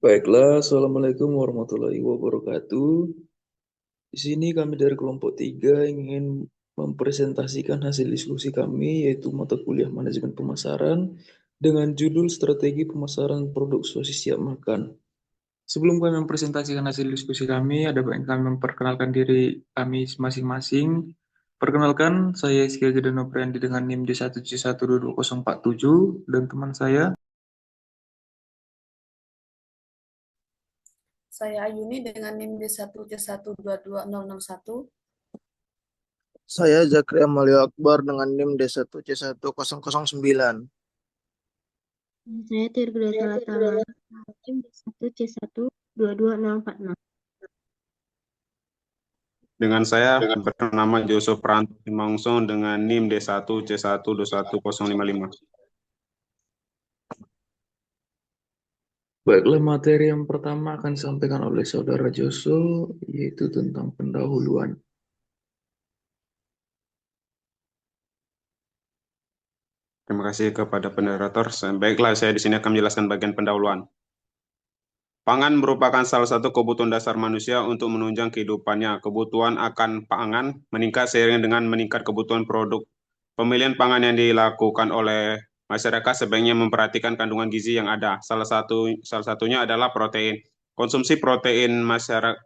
Baiklah, Assalamualaikum warahmatullahi wabarakatuh. Di sini kami dari kelompok 3 ingin mempresentasikan hasil diskusi kami, yaitu mata kuliah manajemen pemasaran dengan judul strategi pemasaran produk sosis siap makan. Sebelum kami mempresentasikan hasil diskusi kami, ada baiknya kami memperkenalkan diri kami masing-masing. Perkenalkan, saya Iskil Gedeno Priandi dengan NIM D1C1224047 dan teman saya. Saya Ayuni dengan NIM D1C122061. Saya Zakri Amalio Akbar dengan NIM D1C1009. Saya Tirgo Salatama, NIM D1C12246. Dengan saya bernama Joseph Pranto Maungsong dengan NIM D1C1211055. Baiklah, materi yang pertama akan disampaikan oleh Saudara Joso, yaitu tentang pendahuluan. Terima kasih kepada moderator. Baiklah, saya di sini akan menjelaskan bagian pendahuluan. Pangan merupakan salah satu kebutuhan dasar manusia untuk menunjang kehidupannya. Kebutuhan akan pangan meningkat seiring dengan meningkat kebutuhan produk. Pemilihan pangan yang dilakukan oleh masyarakat sebaiknya memperhatikan kandungan gizi yang ada. Salah satunya adalah protein. Konsumsi protein masyarakat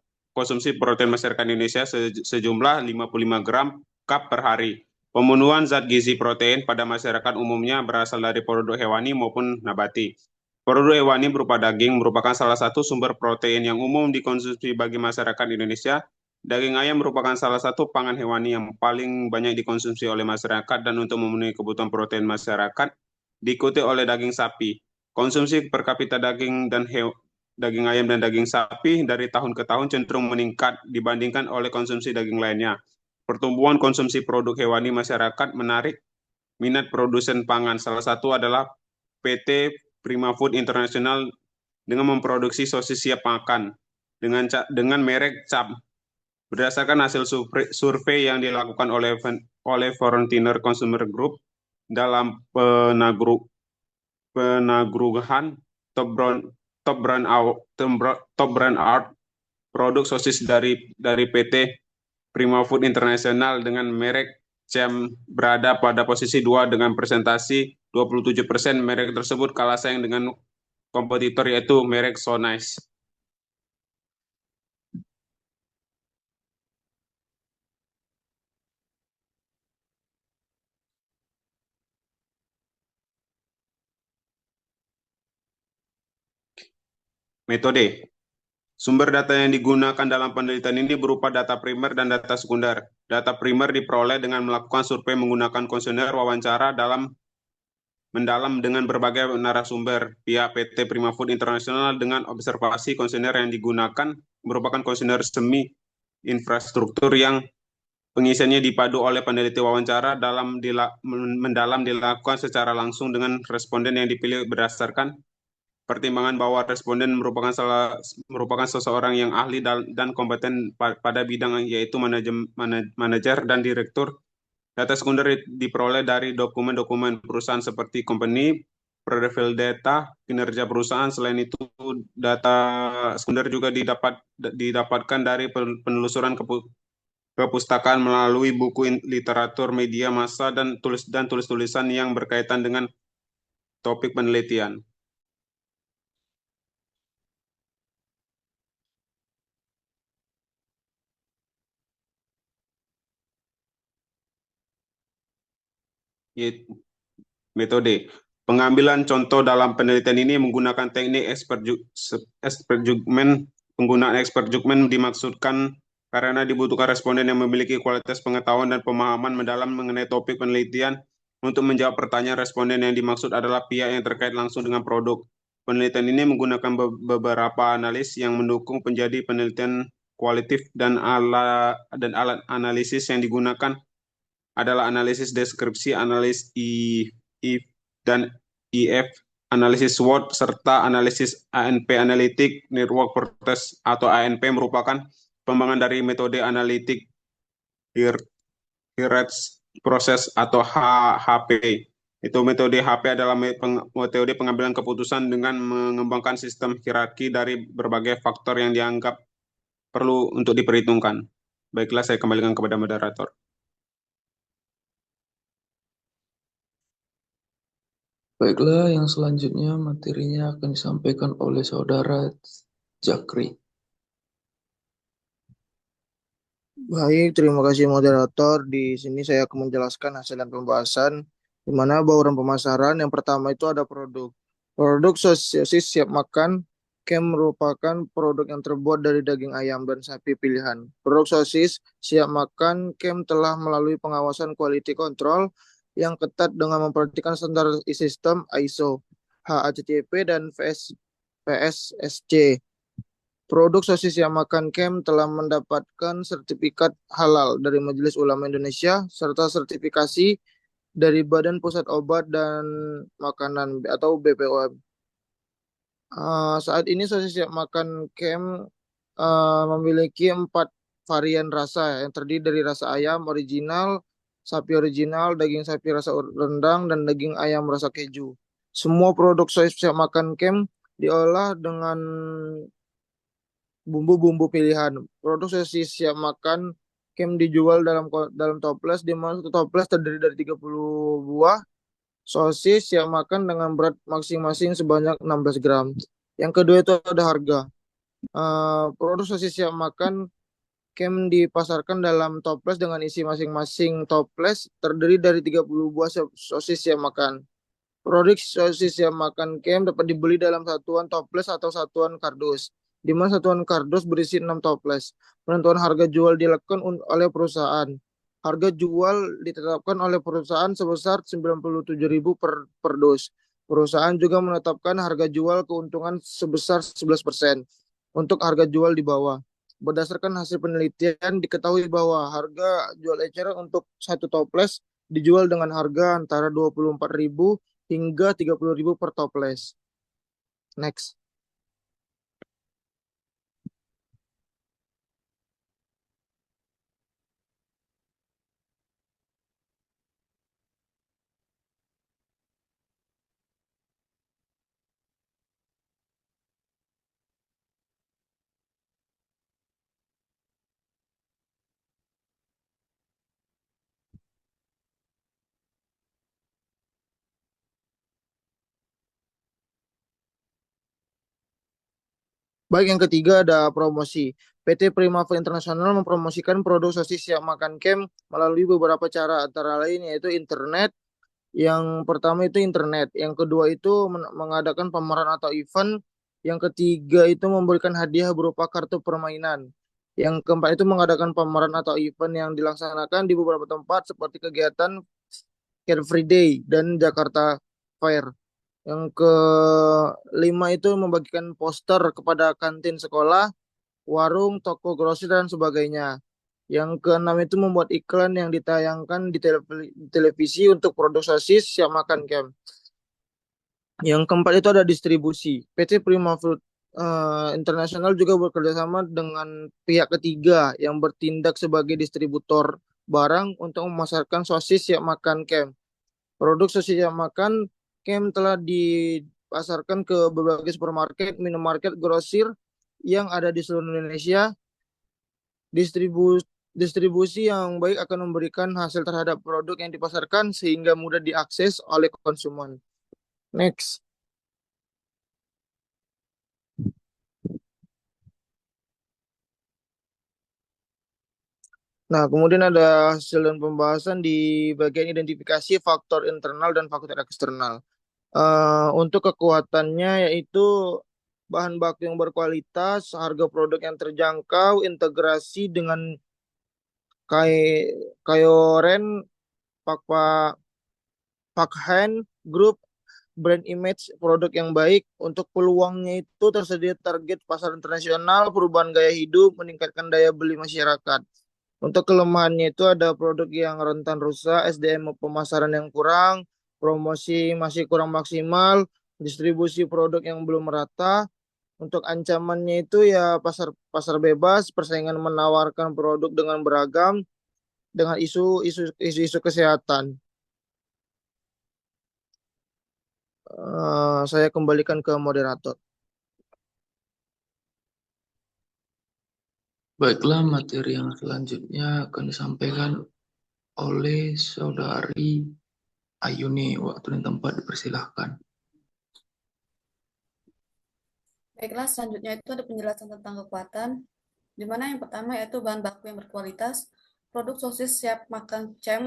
Indonesia sejumlah 55 gram cup per hari. Pemenuhan zat gizi protein pada masyarakat umumnya berasal dari produk hewani maupun nabati. Produk hewani berupa daging merupakan salah satu sumber protein yang umum dikonsumsi bagi masyarakat Indonesia. Daging ayam merupakan salah satu pangan hewani yang paling banyak dikonsumsi oleh masyarakat dan untuk memenuhi kebutuhan protein masyarakat diikuti oleh daging sapi. Konsumsi per kapita daging ayam dan daging sapi dari tahun ke tahun cenderung meningkat dibandingkan oleh konsumsi daging lainnya. Pertumbuhan konsumsi produk hewani masyarakat menarik minat produsen pangan. Salah satu adalah PT Prima Food International dengan memproduksi sosis siap makan dengan merek CAP. Berdasarkan hasil survei yang dilakukan oleh Frontier Consumer Group dalam penagruhan top brand art produk sosis dari PT Prima Food International dengan merek CAP berada pada posisi 2 dengan presentasi 27%. Merek tersebut kalah saing dengan kompetitor yaitu merek So Nice. Metode. Sumber data yang digunakan dalam penelitian ini berupa data primer dan data sekunder. Data primer diperoleh dengan melakukan survei menggunakan kuesioner wawancara mendalam dengan berbagai narasumber. Pihak PT Prima Food International dengan observasi kuesioner yang digunakan merupakan kuesioner semi infrastruktur yang pengisiannya dipadu oleh peneliti wawancara mendalam dilakukan secara langsung dengan responden yang dipilih berdasarkan pertimbangan bahwa responden merupakan seseorang yang ahli dan kompeten pada bidang yaitu manajer dan direktur. Data sekunder diperoleh dari dokumen-dokumen perusahaan seperti company, profile data, kinerja perusahaan. Selain itu, data sekunder juga didapatkan dari penelusuran kepustakaan melalui buku literatur, media massa, dan tulis-tulisan yang berkaitan dengan topik penelitian. Metode. Pengambilan contoh dalam penelitian ini menggunakan teknik expert judgment. Penggunaan expert judgment dimaksudkan karena dibutuhkan responden yang memiliki kualitas pengetahuan dan pemahaman mendalam mengenai topik penelitian. Untuk menjawab pertanyaan, responden yang dimaksud adalah pihak yang terkait langsung dengan produk. Penelitian ini menggunakan beberapa analis yang mendukung menjadi penelitian kualitatif dan alat analisis yang digunakan adalah analisis deskripsi, analisis dan IF, analisis SWOT, serta analisis ANP, Analytic Network Process atau ANP merupakan pengembangan dari metode analitik Hierarchy Process atau HHP. Itu metode HP adalah metode pengambilan keputusan dengan mengembangkan sistem hierarki dari berbagai faktor yang dianggap perlu untuk diperhitungkan. Baiklah, saya kembalikan kepada moderator. Baiklah, yang selanjutnya materinya akan disampaikan oleh Saudara Jakri. Baik, terima kasih moderator. Di sini saya akan menjelaskan hasil dan pembahasan di mana bauran pemasaran. Yang pertama itu ada produk. Produk sosis siap makan. Kem merupakan produk yang terbuat dari daging ayam dan sapi pilihan. Produk sosis siap makan Kem telah melalui pengawasan quality control yang ketat dengan memperhatikan standar sistem ISO, HACCP, dan PSSC. Produk sosis yang makan Kem telah mendapatkan sertifikat halal dari Majelis Ulama Indonesia serta sertifikasi dari Badan Pusat Obat dan Makanan atau BPOM. Saat ini sosis yang makan Kem memiliki 4 varian rasa yang terdiri dari rasa ayam original, sapi original, daging sapi rasa rendang, dan daging ayam rasa keju. Semua produk sosis yang makan Kem diolah dengan bumbu-bumbu pilihan. Produk sosis siap makan Kem dijual dalam toples, di mana satu toples terdiri dari 30 buah sosis siap makan dengan berat masing-masing sebanyak 16 gram. Yang kedua itu ada harga. Produk sosis siap makan Kem dipasarkan dalam toples dengan isi masing-masing toples terdiri dari 30 buah sosis siap makan. Produk sosis siap makan Kem dapat dibeli dalam satuan toples atau satuan kardus, di mana satuan kardus berisi 6 toples. Penentuan harga jual dilakukan oleh perusahaan. Harga jual ditetapkan oleh perusahaan sebesar 97.000 per dus. Perusahaan juga menetapkan harga jual keuntungan sebesar 11% untuk harga jual di bawah. Berdasarkan hasil penelitian, diketahui bahwa harga jual eceran untuk satu toples dijual dengan harga antara 24.000 hingga 30.000 per toples. Next. Baik, yang ketiga ada promosi. PT Primava Internasional mempromosikan produk sosis siap makan Kem melalui beberapa cara, antara lain yaitu internet. Yang pertama itu internet. Yang kedua itu mengadakan pameran atau event. Yang ketiga itu memberikan hadiah berupa kartu permainan. Yang keempat itu mengadakan pameran atau event yang dilaksanakan di beberapa tempat seperti kegiatan Care Free Day dan Jakarta Fair. Yang kelima itu membagikan poster kepada kantin sekolah, warung, toko grosir, dan sebagainya. Yang keenam itu membuat iklan yang ditayangkan di televisi untuk produk sosis siap makan Kem. Yang keempat itu ada distribusi. PT Prima Food International juga bekerjasama dengan pihak ketiga yang bertindak sebagai distributor barang untuk memasarkan sosis siap makan Kem. Produk sosis siap makan Kem telah dipasarkan ke berbagai supermarket, minimarket, grosir yang ada di seluruh Indonesia. Distribusi yang baik akan memberikan hasil terhadap produk yang dipasarkan sehingga mudah diakses oleh konsumen. Next. Nah, kemudian ada hasil dan pembahasan di bagian identifikasi faktor internal dan faktor eksternal. Untuk kekuatannya yaitu bahan baku yang berkualitas, harga produk yang terjangkau, integrasi dengan Kayoren, Pakhan Group, brand image produk yang baik. Untuk peluangnya itu tersedia target pasar internasional, perubahan gaya hidup, meningkatkan daya beli masyarakat. Untuk kelemahannya itu ada produk yang rentan rusak, SDM pemasaran yang kurang, promosi masih kurang maksimal, distribusi produk yang belum merata. Untuk ancamannya itu ya pasar bebas, persaingan menawarkan produk dengan beragam, dengan isu kesehatan. Saya kembalikan ke moderator. Baiklah, materi yang selanjutnya akan disampaikan oleh Saudari Ayuni. Waktu dan tempat dipersilahkan. Baiklah, selanjutnya itu ada penjelasan tentang kekuatan, di mana yang pertama yaitu bahan baku yang berkualitas. Produk sosis siap makan cem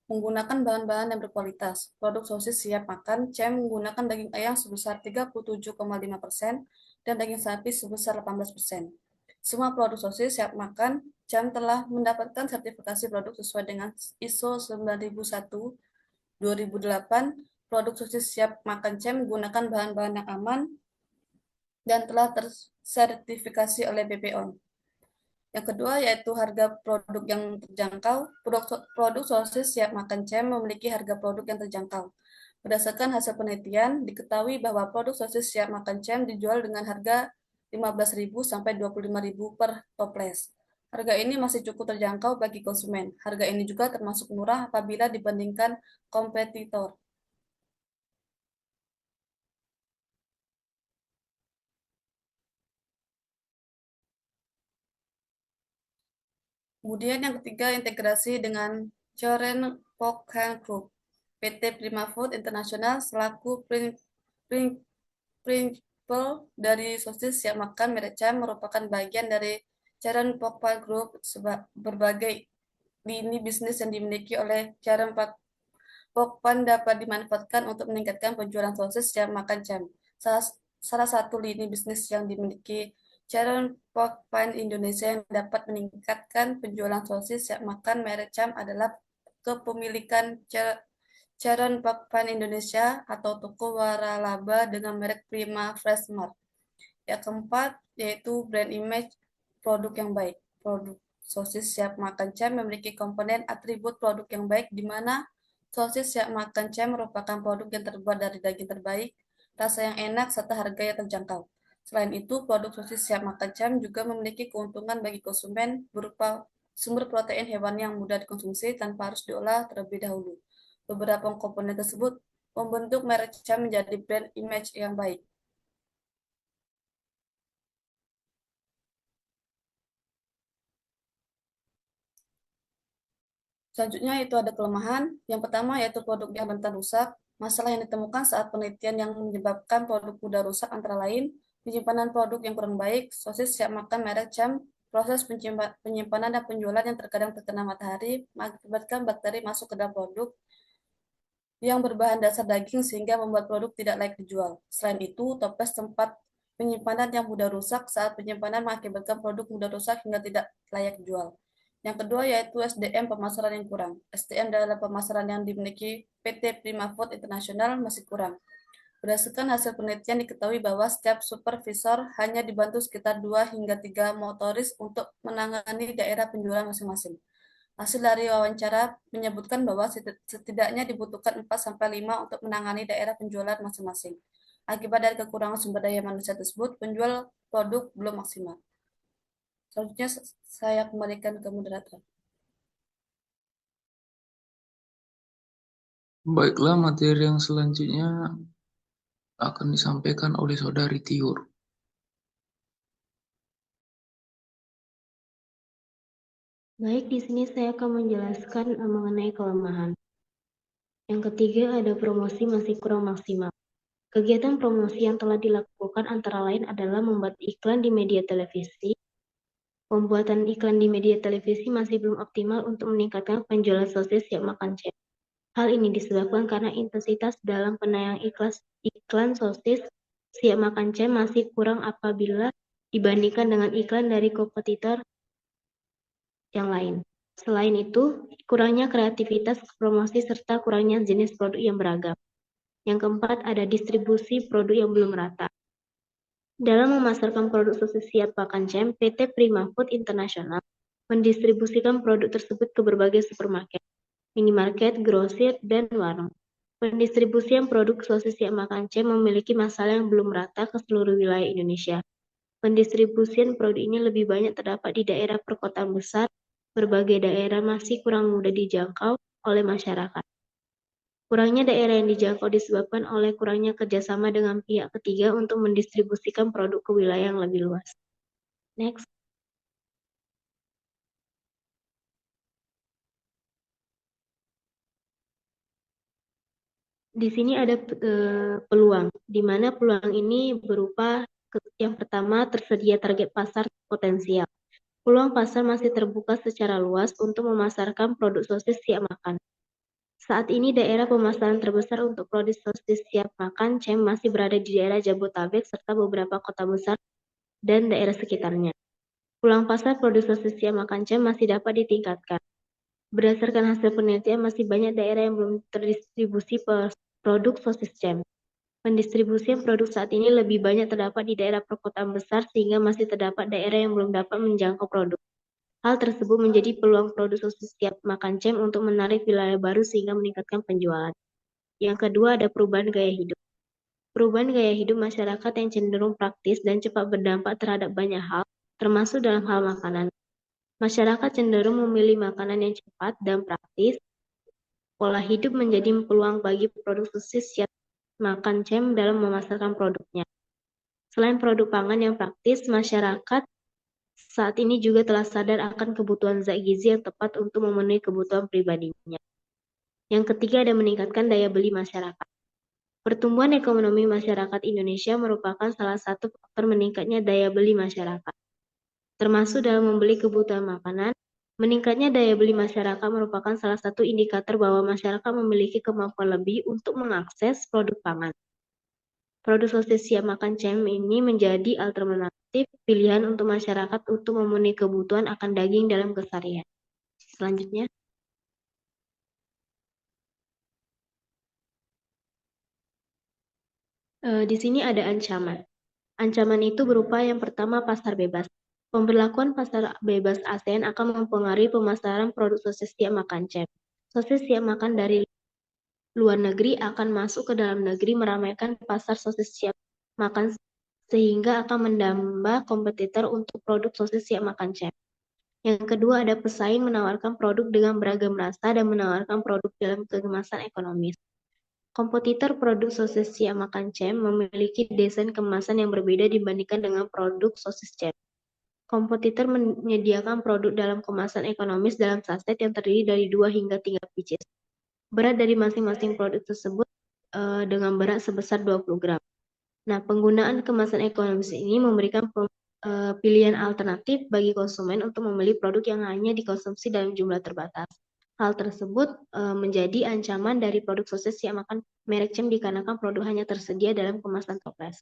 menggunakan bahan-bahan yang berkualitas. Produk sosis siap makan cem menggunakan daging ayam sebesar 37,5% dan daging sapi sebesar 18%. Semua produk sosis siap makan cem telah mendapatkan sertifikasi produk sesuai dengan ISO 9001 2008. Produk sosis siap makan cem menggunakan bahan-bahan yang aman dan telah tersertifikasi oleh BPOM. Yang kedua yaitu harga produk yang terjangkau. Produk sosis siap makan cem memiliki harga produk yang terjangkau. Berdasarkan hasil penelitian, diketahui bahwa produk sosis siap makan cem dijual dengan harga 15.000 sampai 25.000 per toples. Harga ini masih cukup terjangkau bagi konsumen. Harga ini juga termasuk murah apabila dibandingkan kompetitor. Kemudian yang ketiga, integrasi dengan Joren Pokhan Group. PT Prima Food International selaku prinsipal dari sosis siap makan merek cem merupakan bagian dari Joren Pokhan Group. Berbagai lini bisnis yang dimiliki oleh Joren Pokpan dapat dimanfaatkan untuk meningkatkan penjualan sosis siap makan cem. Salah satu lini bisnis yang dimiliki Sharon Pokpan Indonesia yang dapat meningkatkan penjualan sosis siap makan merek cem adalah kepemilikan Sharon Pokpan Indonesia atau toko waralaba dengan merek Prima Fresh Mart. Yang keempat yaitu brand image produk yang baik. Produk sosis siap makan cem memiliki komponen atribut produk yang baik di mana sosis siap makan cem merupakan produk yang terbuat dari daging terbaik, rasa yang enak, serta harga yang terjangkau. Selain itu, produk sosis siap makan cem juga memiliki keuntungan bagi konsumen berupa sumber protein hewan yang mudah dikonsumsi tanpa harus diolah terlebih dahulu. Beberapa komponen tersebut membentuk merek cem menjadi brand image yang baik. Selanjutnya itu ada kelemahan. Yang pertama yaitu produk yang rentan rusak. Masalah yang ditemukan saat penelitian yang menyebabkan produk mudah rusak antara lain penyimpanan produk yang kurang baik, sosis siap makan merek cem, proses penyimpanan dan penjualan yang terkadang terkena matahari mengakibatkan bakteri masuk ke dalam produk yang berbahan dasar daging sehingga membuat produk tidak layak dijual. Selain itu, toples tempat penyimpanan yang mudah rusak saat penyimpanan mengakibatkan produk mudah rusak hingga tidak layak dijual. Yang kedua yaitu SDM pemasaran yang kurang. SDM dalam pemasaran yang dimiliki PT Prima Food International masih kurang. Berdasarkan hasil penelitian diketahui bahwa setiap supervisor hanya dibantu sekitar 2 hingga 3 motoris untuk menangani daerah penjualan masing-masing. Hasil dari wawancara menyebutkan bahwa setidaknya dibutuhkan 4-5 untuk menangani daerah penjualan masing-masing. Akibat dari kekurangan sumber daya manusia tersebut, penjual produk belum maksimal. Selanjutnya saya kembalikan ke moderator. Baiklah, materi yang selanjutnya akan disampaikan oleh Saudari Tiur. Baik, di sini saya akan menjelaskan mengenai kelemahan. Yang ketiga ada promosi masih kurang maksimal. Kegiatan promosi yang telah dilakukan antara lain adalah membuat iklan di media televisi. Pembuatan iklan di media televisi masih belum optimal untuk meningkatkan penjualan sosis siap makan cem. Hal ini disebabkan karena intensitas dalam penayangan iklan sosis siap makan cem masih kurang apabila dibandingkan dengan iklan dari kompetitor yang lain. Selain itu, kurangnya kreativitas promosi serta kurangnya jenis produk yang beragam. Yang keempat, ada distribusi produk yang belum rata. Dalam memasarkan produk sosis siap makan cem, PT Prima Food International mendistribusikan produk tersebut ke berbagai supermarket, minimarket, grosir, dan warung. Pendistribusian produk sosis siap makan cem memiliki masalah yang belum rata ke seluruh wilayah Indonesia. Pendistribusian produk ini lebih banyak terdapat di daerah perkotaan besar, berbagai daerah masih kurang mudah dijangkau oleh masyarakat. Kurangnya daerah yang dijangkau disebabkan oleh kurangnya kerjasama dengan pihak ketiga untuk mendistribusikan produk ke wilayah yang lebih luas. Next. Di sini ada peluang, di mana peluang ini berupa yang pertama tersedia target pasar potensial. Peluang pasar masih terbuka secara luas untuk memasarkan produk sosis siap makan. Saat ini daerah pemasaran terbesar untuk produk sosis siap makan CEM masih berada di daerah Jabodetabek serta beberapa kota besar dan daerah sekitarnya. Peluang pasar produk sosis siap makan CEM masih dapat ditingkatkan. Berdasarkan hasil penelitian, masih banyak daerah yang belum terdistribusi produk sosis CEM. Pendistribusian produk saat ini lebih banyak terdapat di daerah perkotaan besar sehingga masih terdapat daerah yang belum dapat menjangkau produk. Hal tersebut menjadi peluang produk sosis siap makan CEM untuk menarik wilayah baru sehingga meningkatkan penjualan. Yang kedua ada perubahan gaya hidup. Perubahan gaya hidup masyarakat yang cenderung praktis dan cepat berdampak terhadap banyak hal, termasuk dalam hal makanan. Masyarakat cenderung memilih makanan yang cepat dan praktis. Pola hidup menjadi peluang bagi produk sosis siap makan CEM dalam memasarkan produknya. Selain produk pangan yang praktis, masyarakat saat ini juga telah sadar akan kebutuhan zat gizi yang tepat untuk memenuhi kebutuhan pribadinya. Yang ketiga ada meningkatkan daya beli masyarakat. Pertumbuhan ekonomi masyarakat Indonesia merupakan salah satu faktor meningkatnya daya beli masyarakat. Termasuk dalam membeli kebutuhan makanan, meningkatnya daya beli masyarakat merupakan salah satu indikator bahwa masyarakat memiliki kemampuan lebih untuk mengakses produk pangan. Produk sosis siap makan CEM ini menjadi alternatif pilihan untuk masyarakat untuk memenuhi kebutuhan akan daging dalam keseharian. Selanjutnya. Di sini ada ancaman. Ancaman itu berupa yang pertama pasar bebas. Pemberlakuan pasar bebas ASEAN akan mempengaruhi pemasaran produk sosis siap makan CEM. Sosis siap makan dari luar negeri akan masuk ke dalam negeri meramaikan pasar sosis siap makan sehingga akan menambah kompetitor untuk produk sosis siap makan CEM. Yang kedua ada pesaing menawarkan produk dengan beragam rasa dan menawarkan produk dalam kemasan ekonomis. Kompetitor produk sosis siap makan CEM memiliki desain kemasan yang berbeda dibandingkan dengan produk sosis CEM. Kompetitor menyediakan produk dalam kemasan ekonomis dalam saset yang terdiri dari 2 hingga 3 pieces. Berat dari masing-masing produk tersebut dengan berat sebesar 20 gram. Nah, penggunaan kemasan ekonomis ini memberikan pilihan alternatif bagi konsumen untuk membeli produk yang hanya dikonsumsi dalam jumlah terbatas. Hal tersebut menjadi ancaman dari produk sosis siap makan merek CEM dikarenakan produk hanya tersedia dalam kemasan toples.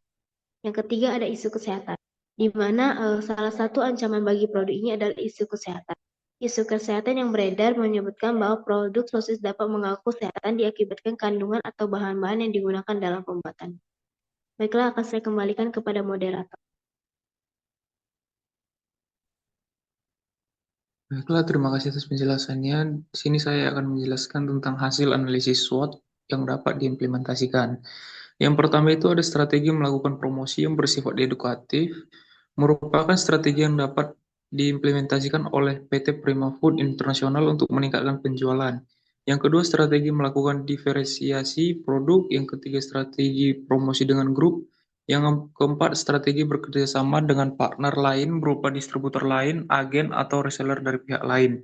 Yang ketiga ada isu kesehatan, di mana salah satu ancaman bagi produk ini adalah isu kesehatan. Isu kesehatan yang beredar menyebutkan bahwa produk sosis dapat mengganggu kesehatan diakibatkan kandungan atau bahan-bahan yang digunakan dalam pembuatan. Baiklah, akan saya kembalikan kepada moderator. Baiklah, terima kasih atas penjelasannya. Di sini saya akan menjelaskan tentang hasil analisis SWOT yang dapat diimplementasikan. Yang pertama itu ada strategi melakukan promosi yang bersifat edukatif, merupakan strategi yang dapat diimplementasikan oleh PT Prima Food Internasional untuk meningkatkan penjualan. Yang kedua, strategi melakukan diferensiasi produk. Yang ketiga, strategi promosi dengan grup. Yang keempat, strategi bekerjasama dengan partner lain berupa distributor lain, agen, atau reseller dari pihak lain.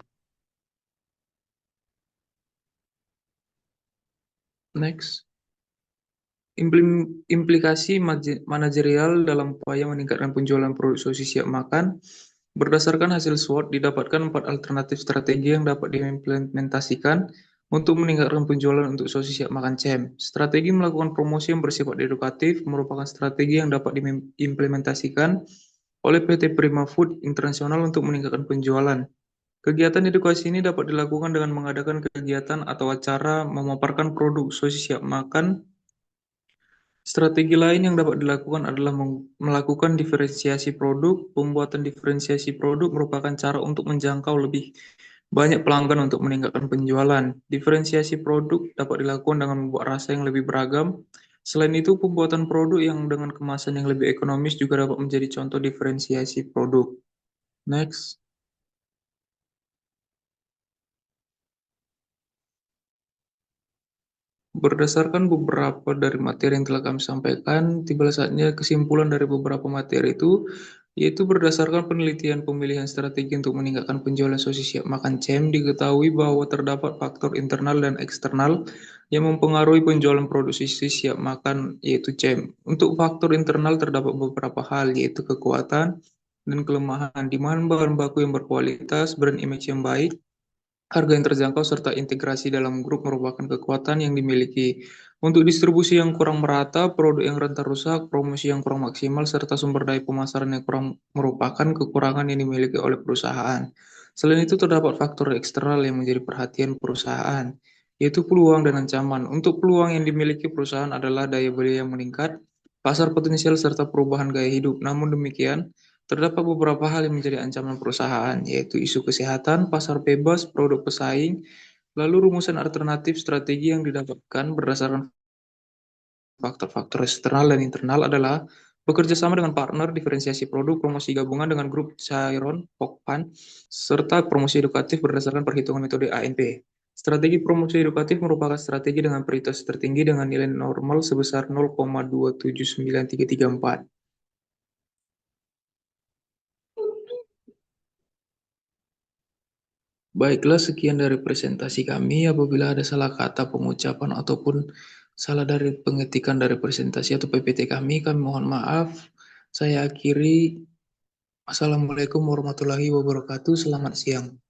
Next. Implikasi manajerial dalam upaya meningkatkan penjualan produk sosis siap makan. Berdasarkan hasil SWOT, didapatkan 4 alternatif strategi yang dapat diimplementasikan untuk meningkatkan penjualan untuk sosis siap makan CEM. Strategi melakukan promosi yang bersifat edukatif merupakan strategi yang dapat diimplementasikan oleh PT Prima Food Internasional untuk meningkatkan penjualan. Kegiatan edukasi ini dapat dilakukan dengan mengadakan kegiatan atau acara memaparkan produk sosis siap makan. Strategi lain yang dapat dilakukan adalah melakukan diferensiasi produk. Pembuatan diferensiasi produk merupakan cara untuk menjangkau lebih banyak pelanggan untuk meningkatkan penjualan. Diferensiasi produk dapat dilakukan dengan membuat rasa yang lebih beragam. Selain itu, pembuatan produk yang dengan kemasan yang lebih ekonomis juga dapat menjadi contoh diferensiasi produk. Next. Berdasarkan beberapa dari materi yang telah kami sampaikan, tiba saatnya kesimpulan dari beberapa materi itu, yaitu berdasarkan penelitian pemilihan strategi untuk meningkatkan penjualan sosis siap makan CEM, diketahui bahwa terdapat faktor internal dan eksternal yang mempengaruhi penjualan produk sosis siap makan, yaitu CEM. Untuk faktor internal terdapat beberapa hal, yaitu kekuatan dan kelemahan, di mana bahan baku yang berkualitas, brand image yang baik, harga yang terjangkau, serta integrasi dalam grup merupakan kekuatan yang dimiliki. Untuk distribusi yang kurang merata, produk yang rentan rusak, promosi yang kurang maksimal, serta sumber daya pemasaran yang kurang merupakan kekurangan yang dimiliki oleh perusahaan. Selain itu, terdapat faktor eksternal yang menjadi perhatian perusahaan, yaitu peluang dan ancaman. Untuk peluang yang dimiliki perusahaan adalah daya beli yang meningkat, pasar potensial, serta perubahan gaya hidup. Namun demikian, terdapat beberapa hal yang menjadi ancaman perusahaan, yaitu isu kesehatan, pasar bebas, produk pesaing, lalu rumusan alternatif strategi yang didapatkan berdasarkan faktor-faktor eksternal dan internal adalah bekerja sama dengan partner, diferensiasi produk, promosi gabungan dengan grup Chiron, Pokpan, serta promosi edukatif berdasarkan perhitungan metode ANP. Strategi promosi edukatif merupakan strategi dengan prioritas tertinggi dengan nilai normal sebesar 0,279334. Baiklah, sekian dari presentasi kami. Apabila ada salah kata pengucapan ataupun salah dari pengetikan dari presentasi atau PPT kami mohon maaf. Saya akhiri. Assalamualaikum warahmatullahi wabarakatuh. Selamat siang.